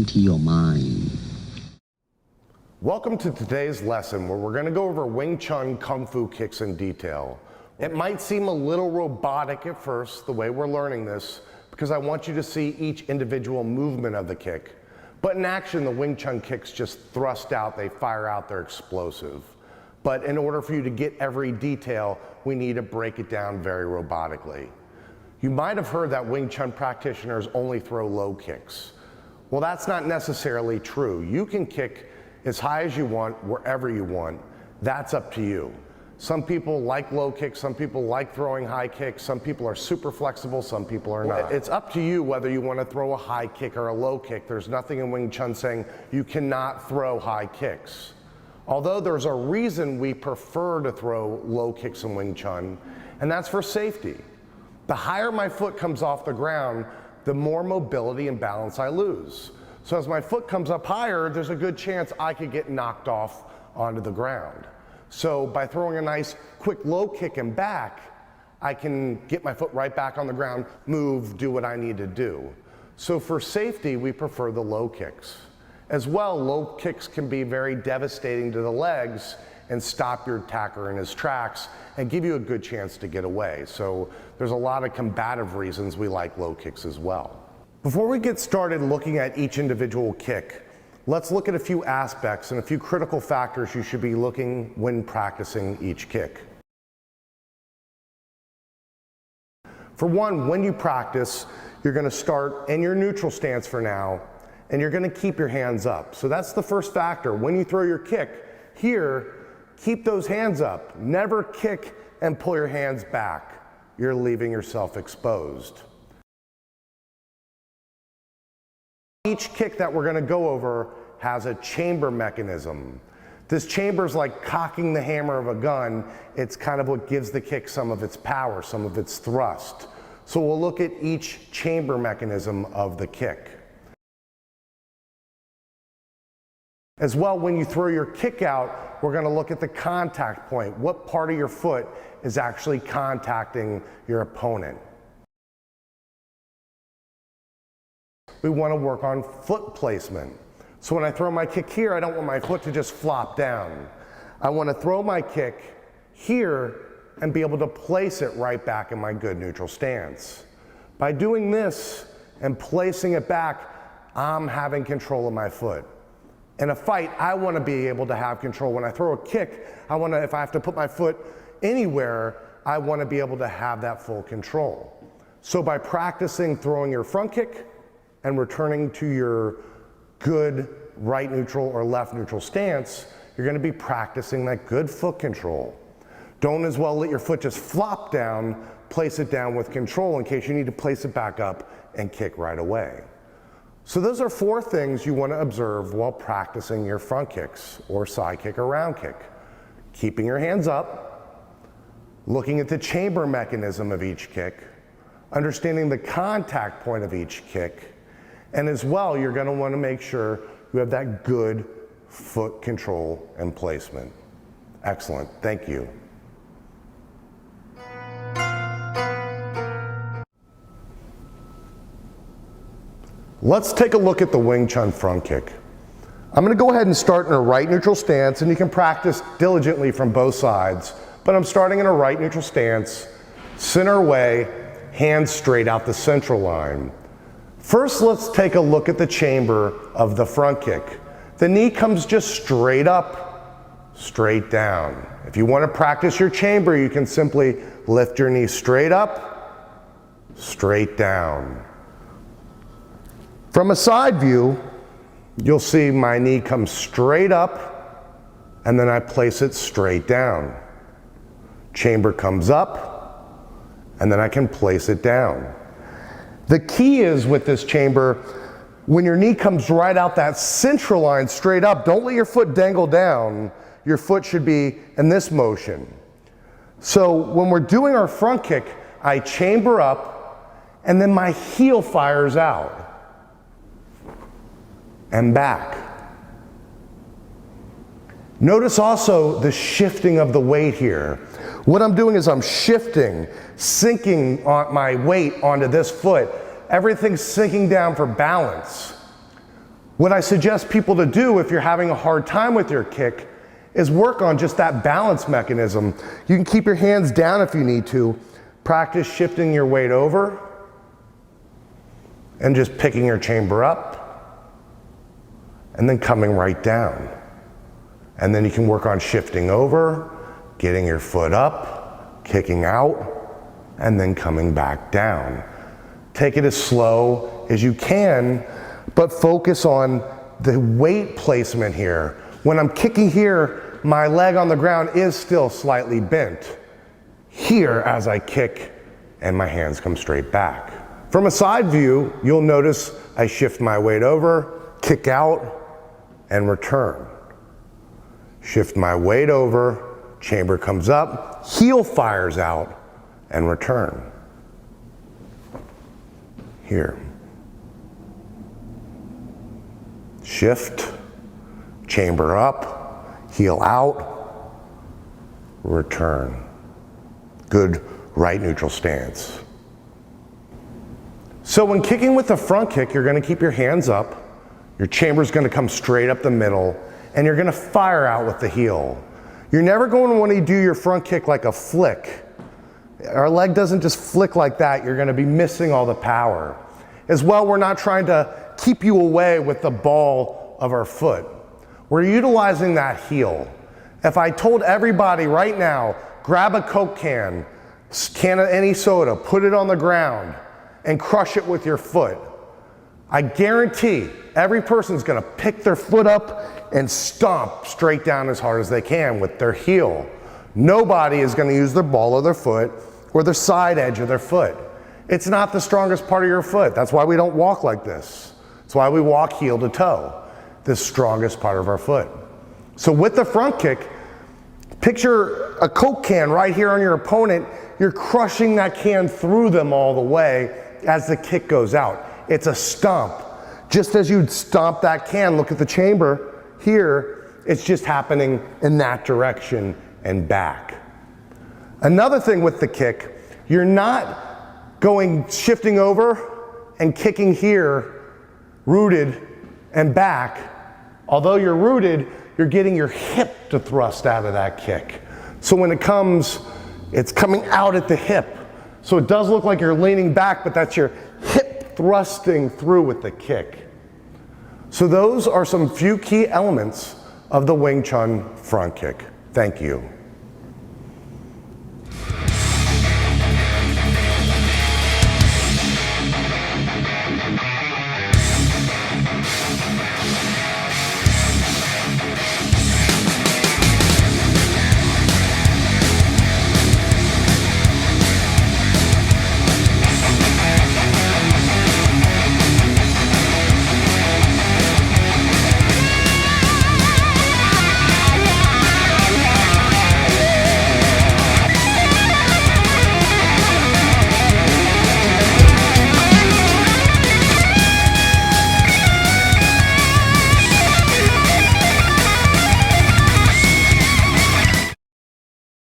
to your mind. Welcome to today's lesson where we're going to go over Wing Chun Kung Fu kicks in detail. It might seem a little robotic at first, the way we're learning this, because I want you to see each individual movement of the kick. But in action, the Wing Chun kicks just thrust out, they fire out, they're explosive. But in order for you to get every detail, we need to break it down very robotically. You might have heard that Wing Chun practitioners only throw low kicks. Well, that's not necessarily true. You can kick as high as you want, wherever you want. That's up to you. Some people like low kicks, some people like throwing high kicks, some people are super flexible, some people are not. It's up to you whether you want to throw a high kick or a low kick. There's nothing in Wing Chun saying you cannot throw high kicks. Although there's a reason we prefer to throw low kicks in Wing Chun, and that's for safety. The higher my foot comes off the ground, the more mobility and balance I lose. So as my foot comes up higher, there's a good chance I could get knocked off onto the ground. So by throwing a nice quick low kick and back, I can get my foot right back on the ground, move, do what I need to do. So for safety, we prefer the low kicks. As well, low kicks can be very devastating to the legs and stop your attacker in his tracks and give you a good chance to get away. So there's a lot of combative reasons we like low kicks as well. Before we get started looking at each individual kick, let's look at a few aspects and a few critical factors you should be looking when practicing each kick. For one, when you practice, you're going to start in your neutral stance for now, and you're going to keep your hands up. So that's the first factor. When you throw your kick, here, keep those hands up. Never kick and pull your hands back. You're leaving yourself exposed. Each kick that we're going to go over has a chamber mechanism. This chamber is like cocking the hammer of a gun. It's kind of what gives the kick some of its power, some of its thrust. So we'll look at each chamber mechanism of the kick. As well, when you throw your kick out, we're going to look at the contact point. What part of your foot is actually contacting your opponent? We want to work on foot placement. So when I throw my kick here, I don't want my foot to just flop down. I want to throw my kick here and be able to place it right back in my good neutral stance. By doing this and placing it back, I'm having control of my foot. In a fight, I want to be able to have control. When I throw a kick, if I have to put my foot anywhere, I want to be able to have that full control. So by practicing throwing your front kick and returning to your good right neutral or left neutral stance, you're going to be practicing that good foot control. Don't as well let your foot just flop down, place it down with control in case you need to place it back up and kick right away. So those are 4 things you want to observe while practicing your front kicks or side kick or round kick. Keeping your hands up, looking at the chamber mechanism of each kick, understanding the contact point of each kick, and as well, you're going to want to make sure you have that good foot control and placement. Excellent. Thank you. Let's take a look at the Wing Chun Front Kick. I'm going to go ahead and start in a right neutral stance, and you can practice diligently from both sides, but I'm starting in a right neutral stance, center away, hands straight out the central line. First, let's take a look at the chamber of the front kick. The knee comes just straight up, straight down. If you want to practice your chamber, you can simply lift your knee straight up, straight down. From a side view, you'll see my knee comes straight up and then I place it straight down. Chamber comes up and then I can place it down. The key is with this chamber, when your knee comes right out that central line straight up, don't let your foot dangle down. Your foot should be in this motion. So when we're doing our front kick, I chamber up and then my heel fires out. And back. Notice also the shifting of the weight here. What I'm doing is I'm shifting, sinking my weight onto this foot. Everything's sinking down for balance. What I suggest people to do if you're having a hard time with your kick is work on just that balance mechanism. You can keep your hands down if you need to. Practice shifting your weight over and just picking your chamber up and then coming right down. And then you can work on shifting over, getting your foot up, kicking out, and then coming back down. Take it as slow as you can, but focus on the weight placement here. When I'm kicking here, my leg on the ground is still slightly bent. Here, as I kick, and my hands come straight back. From a side view, you'll notice I shift my weight over, kick out, and return. Shift my weight over, chamber comes up, heel fires out, and return. Here. Shift, chamber up, heel out, return. Good right neutral stance. So when kicking with the front kick, you're going to keep your hands up, your chamber's going to come straight up the middle, and you're going to fire out with the heel. You're never going to want to do your front kick like a flick. Our leg doesn't just flick like that. You're going to be missing all the power. As well, we're not trying to keep you away with the ball of our foot. We're utilizing that heel. If I told everybody right now, grab a Coke can of any soda, put it on the ground, and crush it with your foot, I guarantee every person's gonna pick their foot up and stomp straight down as hard as they can with their heel. Nobody is gonna use their ball of their foot or the side edge of their foot. It's not the strongest part of your foot. That's why we don't walk like this. That's why we walk heel to toe, the strongest part of our foot. So with the front kick, picture a Coke can right here on your opponent. You're crushing that can through them all the way as the kick goes out. It's a stomp. Just as you'd stomp that can, look at the chamber here, it's just happening in that direction and back. Another thing with the kick, you're not shifting over and kicking here, rooted and back. Although you're rooted, you're getting your hip to thrust out of that kick. So when it comes, it's coming out at the hip. So it does look like you're leaning back, but that's your hip thrusting through with the kick. So those are some few key elements of the Wing Chun front kick. Thank you.